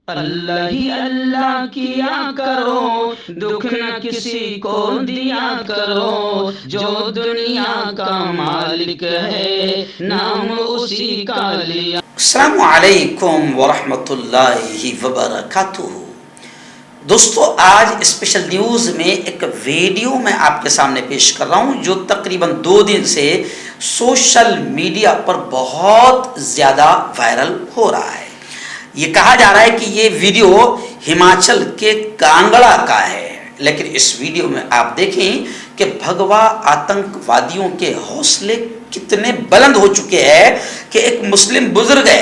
अल्लाह ही अल्लाह किया करो, दुख न किसी को दिया करो, जो दुनिया का मालिक है नाम उसी का लिया। अस्सलामु अलैकुम वरहमतुल्लाहि वबरकातुहू। दोस्तों, आज स्पेशल न्यूज़ में एक वीडियो मैं आपके सामने पेश कर रहा हूं जो तकरीबन 2 दिन से सोशल मीडिया पर बहुत ज़्यादा वायरल हो रहा है। ये कहा जा रहा है कि ये वीडियो हिमाचल के कांगड़ा का है, लेकिन इस वीडियो में आप देखें कि भगवा आतंकवादियों के हौसले कितने बुलंद हो चुके हैं कि एक मुस्लिम बुजुर्ग है,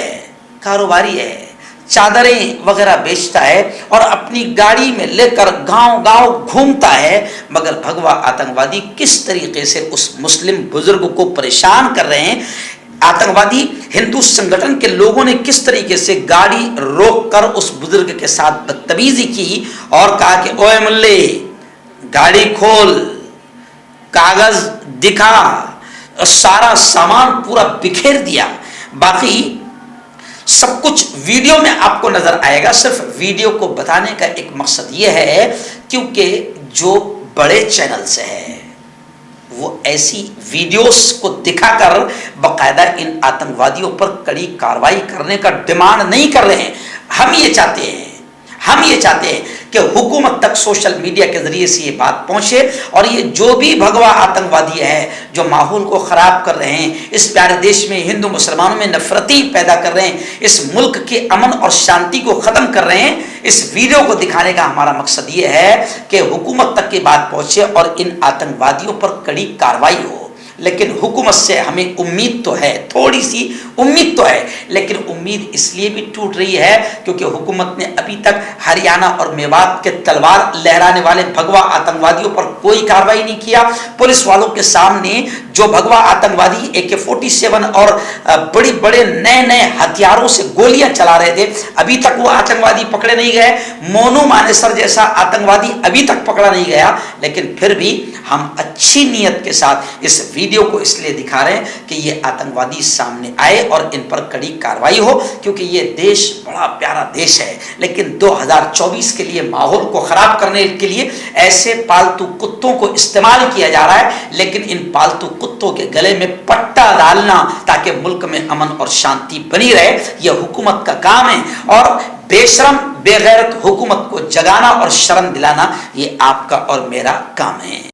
कारोबारी है, चादरें वगैरह बेचता है और अपनी गाड़ी में लेकर गांव-गांव घूमता है, मगर भगवा आतंकवादी किस तरीके से उस मुस्लिम बुजुर्ग को परेशान कर रहे हैं। आतंकवादी हिंदू संगठन के लोगों ने किस तरीके से गाड़ी रोककर उस बुजुर्ग के साथ बदतमीजी की और कहा कि ओए मुल्ले, गाड़ी खोल, कागज दिखा, सारा सामान पूरा बिखेर दिया। बाकी सब कुछ वीडियो में आपको नजर आएगा। सिर्फ वीडियो को बताने का एक मकसद यह है क्योंकि जो बड़े चैनल्स हैं वो ऐसी वीडियोस को दिखाकर बकायदा इन आतंकवादियों पर कड़ी कार्रवाई करने का डिमांड नहीं कर रहे हैं। हम ये चाहते हैं कि हुकूमत तक सोशल मीडिया के जरिए से ये बात पहुंचे और ये जो भी भगवा आतंकवादी है जो माहौल को खराब कर रहे हैं, इस प्यारे देश में हिंदू मुसलमानों में नफरती पैदा कर रहे हैं, इस मुल्क के अमन और शांति को ख़त्म कर रहे हैं, इस वीडियो को दिखाने का हमारा मकसद ये है कि हुकूमत तक की बात पहुंचे और इन आतंकवादियों पर कड़ी कार्रवाई हो। लेकिन हुकूमत से हमें उम्मीद तो है, थोड़ी सी उम्मीद तो है, लेकिन उम्मीद इसलिए भी टूट रही है क्योंकि हुकूमत ने अभी तक हरियाणा और मेवात के तलवार लहराने वाले भगवा आतंकवादियों पर कोई कार्रवाई नहीं किया। पुलिस वालों के सामने जो भगवा आतंकवादी AK-47 और बड़े बड़े नए हथियारों से गोलियां चला रहे थे, अभी तक वो आतंकवादी पकड़े नहीं गए। मोनू मानेसर जैसा आतंकवादी अभी तक पकड़ा नहीं गया। लेकिन फिर भी हम अच्छी नीयत के साथ इस वीडियो को इसलिए दिखा रहे हैं कि ये आतंकवादी सामने आए और इन पर कड़ी कार्रवाई हो, क्योंकि ये देश बड़ा प्यारा देश है। लेकिन 2024 के लिए माहौल को खराब करने के लिए ऐसे पालतू कुत्तों को इस्तेमाल किया जा रहा है। लेकिन इन पालतू कुत्तों के गले में पट्टा डालना ताकि मुल्क में अमन और शांति बनी रहे, यह हुकूमत का काम है। और बेशरम बेगैरत हुकूमत को जगाना और शर्म दिलाना ये आपका और मेरा काम है।